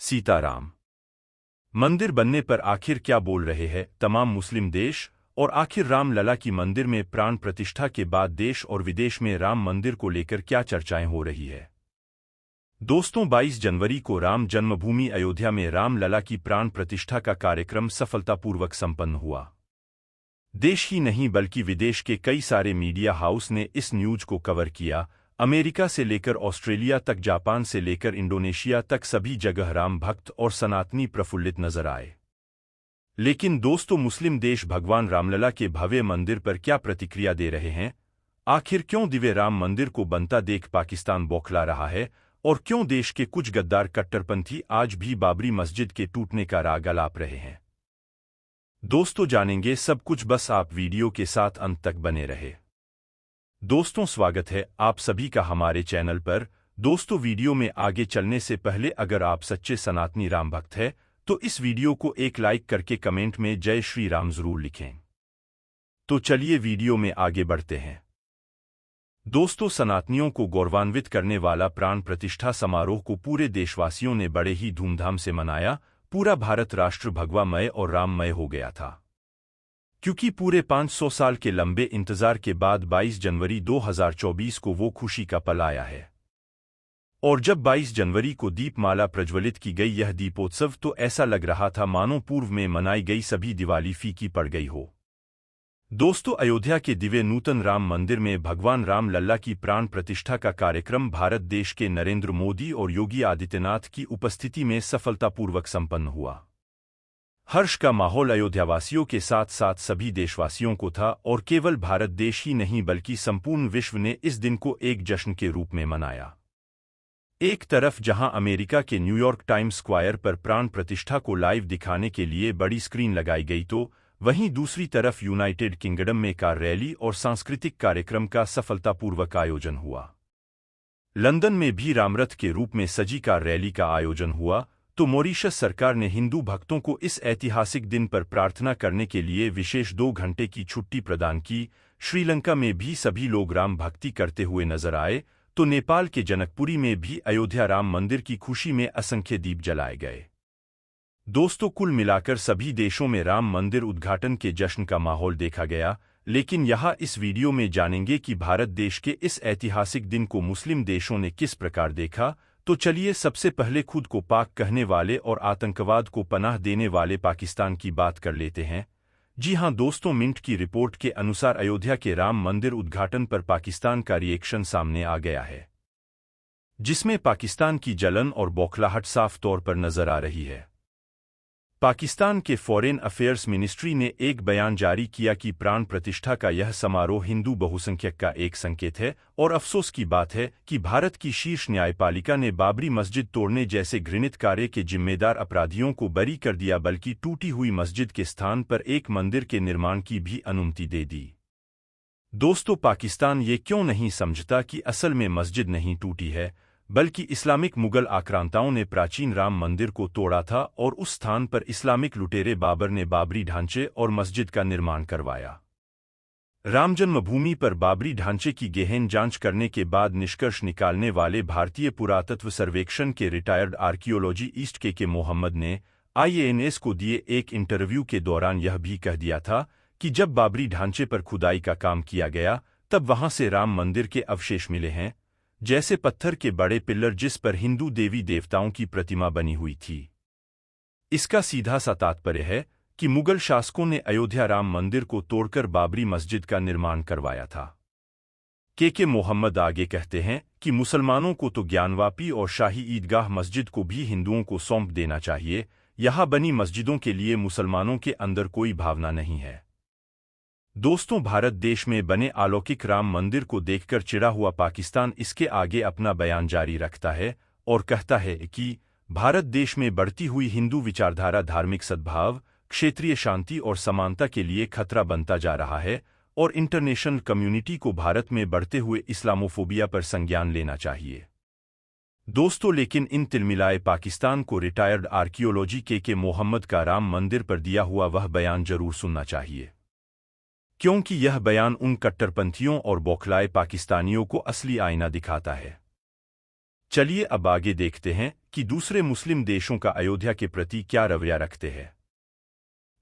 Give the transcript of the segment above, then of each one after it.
सीताराम मंदिर बनने पर आखिर क्या बोल रहे हैं तमाम मुस्लिम देश। और आखिर राम लला की मंदिर में प्राण प्रतिष्ठा के बाद देश और विदेश में राम मंदिर को लेकर क्या चर्चाएं हो रही है। दोस्तों, 22 जनवरी को राम जन्मभूमि अयोध्या में राम लला की प्राण प्रतिष्ठा का कार्यक्रम सफलतापूर्वक संपन्न हुआ। देश ही नहीं बल्कि विदेश के कई सारे मीडिया हाउस ने इस न्यूज को कवर किया। अमेरिका से लेकर ऑस्ट्रेलिया तक, जापान से लेकर इंडोनेशिया तक सभी जगह राम भक्त और सनातनी प्रफुल्लित नजर आए। लेकिन दोस्तों, मुस्लिम देश भगवान रामलला के भव्य मंदिर पर क्या प्रतिक्रिया दे रहे हैं? आखिर क्यों दिव्य राम मंदिर को बनता देख पाकिस्तान बौखला रहा है? और क्यों देश के कुछ गद्दार कट्टरपंथी आज भी बाबरी मस्जिद के टूटने का राग अलाप रहे हैं? दोस्तों, जानेंगे सब कुछ, बस आप वीडियो के साथ अंत तक बने रहे। दोस्तों, स्वागत है आप सभी का हमारे चैनल पर। दोस्तों, वीडियो में आगे चलने से पहले अगर आप सच्चे सनातनी राम भक्त हैं तो इस वीडियो को एक लाइक करके कमेंट में जय श्री राम जरूर लिखें। तो चलिए वीडियो में आगे बढ़ते हैं। दोस्तों, सनातनियों को गौरवान्वित करने वाला प्राण प्रतिष्ठा समारोह को पूरे देशवासियों ने बड़े ही धूमधाम से मनाया। पूरा भारत राष्ट्र भगवामय और राममय हो गया था, क्योंकि पूरे 500 साल के लंबे इंतजार के बाद 22 जनवरी 2024 को वो खुशी का पल आया है। और जब 22 जनवरी को दीपमाला प्रज्वलित की गई यह दीपोत्सव, तो ऐसा लग रहा था मानो पूर्व में मनाई गई सभी दिवाली फीकी पड़ गई हो। दोस्तों, अयोध्या के दिव्य नूतन राम मंदिर में भगवान राम लल्ला की प्राण प्रतिष्ठा का कार्यक्रम भारत देश के नरेंद्र मोदी और योगी आदित्यनाथ की उपस्थिति में सफलतापूर्वक संपन्न हुआ। हर्ष का माहौल अयोध्यावासियों के साथ साथ सभी देशवासियों को था, और केवल भारत देश ही नहीं बल्कि संपूर्ण विश्व ने इस दिन को एक जश्न के रूप में मनाया। एक तरफ जहां अमेरिका के न्यूयॉर्क टाइम्स स्क्वायर पर प्राण प्रतिष्ठा को लाइव दिखाने के लिए बड़ी स्क्रीन लगाई गई, तो वहीं दूसरी तरफ यूनाइटेड किंगडम में कार रैली और सांस्कृतिक कार्यक्रम का सफलतापूर्वक आयोजन हुआ। लंदन में भी रामरथ के रूप में सजी कार रैली का आयोजन हुआ। तो मॉरीशस सरकार ने हिंदू भक्तों को इस ऐतिहासिक दिन पर प्रार्थना करने के लिए विशेष 2 घंटे की छुट्टी प्रदान की। श्रीलंका में भी सभी लोग राम भक्ति करते हुए नजर आए। तो नेपाल के जनकपुरी में भी अयोध्या राम मंदिर की खुशी में असंख्य दीप जलाए गए। दोस्तों, कुल मिलाकर सभी देशों में राम मंदिर उद्घाटन के जश्न का माहौल देखा गया। लेकिन यहाँ इस वीडियो में जानेंगे कि भारत देश के इस ऐतिहासिक दिन को मुस्लिम देशों ने किस प्रकार देखा। तो चलिए सबसे पहले खुद को पाक कहने वाले और आतंकवाद को पनाह देने वाले पाकिस्तान की बात कर लेते हैं। जी हां दोस्तों, मिंट की रिपोर्ट के अनुसार अयोध्या के राम मंदिर उद्घाटन पर पाकिस्तान का रिएक्शन सामने आ गया है, जिसमें पाकिस्तान की जलन और बौखलाहट साफ तौर पर नजर आ रही है। पाकिस्तान के फॉरेन अफेयर्स मिनिस्ट्री ने एक बयान जारी किया कि प्राण प्रतिष्ठा का यह समारोह हिंदू बहुसंख्यक का एक संकेत है, और अफसोस की बात है कि भारत की शीर्ष न्यायपालिका ने बाबरी मस्जिद तोड़ने जैसे घृणित कार्य के जिम्मेदार अपराधियों को बरी कर दिया, बल्कि टूटी हुई मस्जिद के स्थान पर एक मंदिर के निर्माण की भी अनुमति दे दी। दोस्तों, पाकिस्तान ये क्यों नहीं समझता कि असल में मस्जिद नहीं टूटी है, बल्कि इस्लामिक मुगल आक्रांताओं ने प्राचीन राम मंदिर को तोड़ा था और उस स्थान पर इस्लामिक लुटेरे बाबर ने बाबरी ढांचे और मस्जिद का निर्माण करवाया। राम जन्मभूमि पर बाबरी ढांचे की गहन जांच करने के बाद निष्कर्ष निकालने वाले भारतीय पुरातत्व सर्वेक्षण के रिटायर्ड आर्कियोलॉजी ईस्ट के मोहम्मद ने IANS को दिए एक इंटरव्यू के दौरान यह भी कह दिया था कि जब बाबरी ढांचे पर खुदाई का काम किया गया तब वहां से राम मंदिर के अवशेष मिले हैं, जैसे पत्थर के बड़े पिल्लर जिस पर हिंदू देवी देवताओं की प्रतिमा बनी हुई थी। इसका सीधा सा तात्पर्य है कि मुगल शासकों ने अयोध्या राम मंदिर को तोड़कर बाबरी मस्जिद का निर्माण करवाया था। के मोहम्मद आगे कहते हैं कि मुसलमानों को तो ज्ञानवापी और शाही ईदगाह मस्जिद को भी हिंदुओं को सौंप देना चाहिए। यहाँ बनी मस्जिदों के लिए मुसलमानों के अंदर कोई भावना नहीं है। दोस्तों, भारत देश में बने अलौकिक राम मंदिर को देखकर चिढ़ा हुआ पाकिस्तान इसके आगे अपना बयान जारी रखता है और कहता है कि भारत देश में बढ़ती हुई हिंदू विचारधारा धार्मिक सद्भाव, क्षेत्रीय शांति और समानता के लिए खतरा बनता जा रहा है, और इंटरनेशनल कम्युनिटी को भारत में बढ़ते हुए इस्लामोफोबिया पर संज्ञान लेना चाहिए। दोस्तों, लेकिन इन तिलमिलाए पाकिस्तान को रिटायर्ड आर्कियोलॉजी के मोहम्मद का राम मंदिर पर दिया हुआ वह बयान जरूर सुनना चाहिए, क्योंकि यह बयान उन कट्टरपंथियों और बौखलाए पाकिस्तानियों को असली आईना दिखाता है। चलिए अब आगे देखते हैं कि दूसरे मुस्लिम देशों का अयोध्या के प्रति क्या रवैया रखते हैं।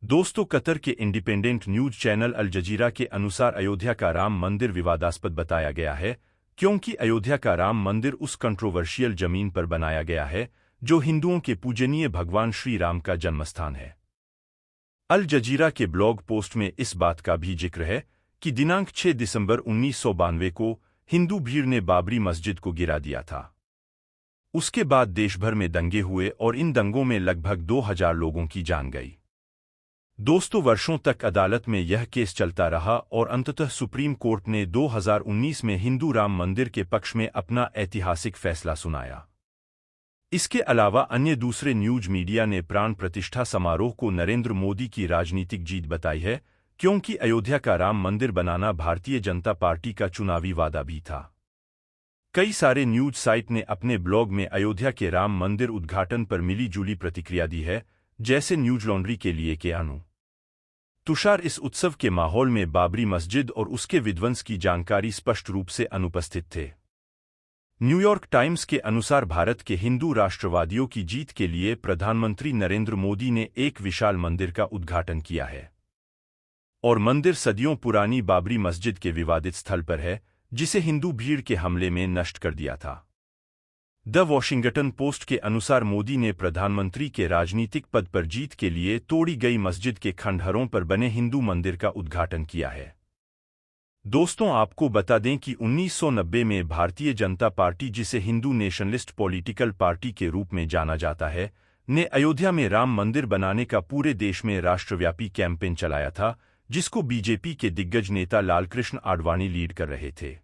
दोस्तों, कतर के इंडिपेंडेंट न्यूज चैनल अल जजीरा के अनुसार अयोध्या का राम मंदिर विवादास्पद बताया गया है, क्योंकि अयोध्या का राम मंदिर उस कंट्रोवर्शियल जमीन पर बनाया गया है जो हिंदुओं के पूजनीय भगवान श्री राम का जन्मस्थान है। अल जजीरा के ब्लॉग पोस्ट में इस बात का भी जिक्र है कि दिनांक 6 दिसंबर 1992 को हिंदू भीड़ ने बाबरी मस्जिद को गिरा दिया था। उसके बाद देश भर में दंगे हुए और इन दंगों में लगभग 2000 लोगों की जान गई। दोस्तों, वर्षों तक अदालत में यह केस चलता रहा और अंततः सुप्रीम कोर्ट ने 2019 में हिंदू राम मंदिर के पक्ष में अपना ऐतिहासिक फैसला सुनाया। इसके अलावा अन्य दूसरे न्यूज मीडिया ने प्राण प्रतिष्ठा समारोह को नरेंद्र मोदी की राजनीतिक जीत बताई है, क्योंकि अयोध्या का राम मंदिर बनाना भारतीय जनता पार्टी का चुनावी वादा भी था। कई सारे न्यूज साइट ने अपने ब्लॉग में अयोध्या के राम मंदिर उद्घाटन पर मिली जुली प्रतिक्रिया दी है, जैसे न्यूज लॉन्ड्री के लिए के अनु तुषार। इस उत्सव के माहौल में बाबरी मस्जिद और उसके विध्वंस की जानकारी स्पष्ट रूप से अनुपस्थित थे। न्यूयॉर्क टाइम्स के अनुसार भारत के हिंदू राष्ट्रवादियों की जीत के लिए प्रधानमंत्री नरेंद्र मोदी ने एक विशाल मंदिर का उद्घाटन किया है और मंदिर सदियों पुरानी बाबरी मस्जिद के विवादित स्थल पर है, जिसे हिंदू भीड़ के हमले में नष्ट कर दिया था। द वॉशिंगटन पोस्ट के अनुसार मोदी ने प्रधानमंत्री के राजनीतिक पद पर जीत के लिए तोड़ी गई मस्जिद के खंडहरों पर बने हिंदू मंदिर का उद्घाटन किया है। दोस्तों, आपको बता दें कि 1990 में भारतीय जनता पार्टी, जिसे हिंदू नेशनलिस्ट पॉलिटिकल पार्टी के रूप में जाना जाता है, ने अयोध्या में राम मंदिर बनाने का पूरे देश में राष्ट्रव्यापी कैंपेन चलाया था, जिसको बीजेपी के दिग्गज नेता लालकृष्ण आडवाणी लीड कर रहे थे।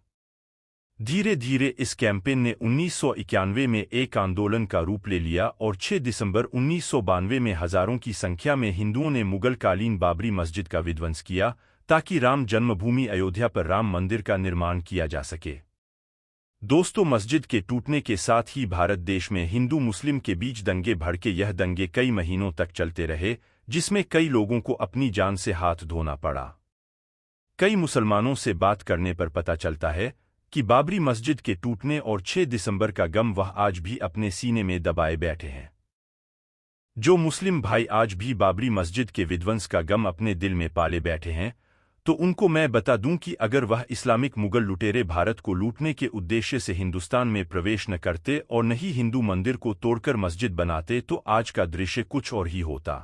धीरे धीरे इस कैंपेन ने 1991 में एक आंदोलन का रूप ले लिया और 6 दिसंबर 1992 में हजारों की संख्या में हिंदुओं ने मुगलकालीन बाबरी मस्जिद का विध्वंस किया, ताकि राम जन्मभूमि अयोध्या पर राम मंदिर का निर्माण किया जा सके। दोस्तों, मस्जिद के टूटने के साथ ही भारत देश में हिंदू मुस्लिम के बीच दंगे भड़के। यह दंगे कई महीनों तक चलते रहे, जिसमें कई लोगों को अपनी जान से हाथ धोना पड़ा। कई मुसलमानों से बात करने पर पता चलता है कि बाबरी मस्जिद के टूटने और 6 दिसंबर का गम वह आज भी अपने सीने में दबाए बैठे हैं। जो मुस्लिम भाई आज भी बाबरी मस्जिद के विध्वंस का गम अपने दिल में पाले बैठे हैं, तो उनको मैं बता दूं कि अगर वह इस्लामिक मुगल लुटेरे भारत को लूटने के उद्देश्य से हिंदुस्तान में प्रवेश न करते और न ही हिंदू मंदिर को तोड़कर मस्जिद बनाते, तो आज का दृश्य कुछ और ही होता।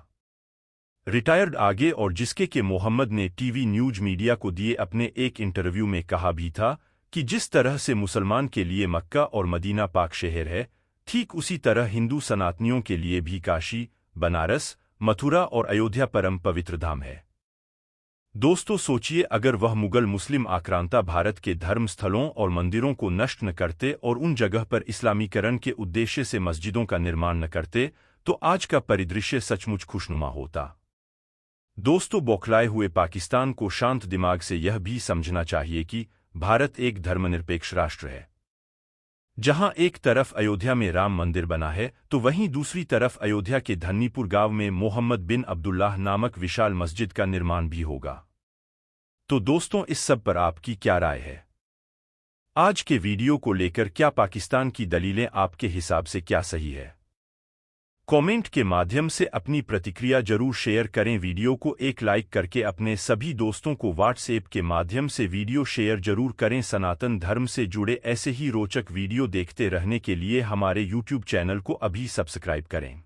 रिटायर्ड आगे और जिसके के मोहम्मद ने टीवी न्यूज मीडिया को दिए अपने एक इंटरव्यू में कहा भी था कि जिस तरह से मुसलमान के लिए मक्का और मदीना पाक शहर है, ठीक उसी तरह हिंदू सनातनियों के लिए भी काशी, बनारस, मथुरा और अयोध्या परम पवित्र धाम है। दोस्तों, सोचिए, अगर वह मुगल मुस्लिम आक्रांता भारत के धर्म स्थलों और मंदिरों को नष्ट न करते और उन जगह पर इस्लामीकरण के उद्देश्य से मस्जिदों का निर्माण न करते, तो आज का परिदृश्य सचमुच खुशनुमा होता। दोस्तों, बौखलाए हुए पाकिस्तान को शांत दिमाग से यह भी समझना चाहिए कि भारत एक धर्मनिरपेक्ष राष्ट्र है। जहां एक तरफ अयोध्या में राम मंदिर बना है, तो वहीं दूसरी तरफ अयोध्या के धन्नीपुर गांव में मोहम्मद बिन अब्दुल्लाह नामक विशाल मस्जिद का निर्माण भी होगा। तो दोस्तों, इस सब पर आपकी क्या राय है? आज के वीडियो को लेकर क्या पाकिस्तान की दलीलें आपके हिसाब से क्या सही है? कमेंट के माध्यम से अपनी प्रतिक्रिया जरूर शेयर करें। वीडियो को एक लाइक करके अपने सभी दोस्तों को व्हाट्सएप के माध्यम से वीडियो शेयर जरूर करें। सनातन धर्म से जुड़े ऐसे ही रोचक वीडियो देखते रहने के लिए हमारे YouTube चैनल को अभी सब्सक्राइब करें।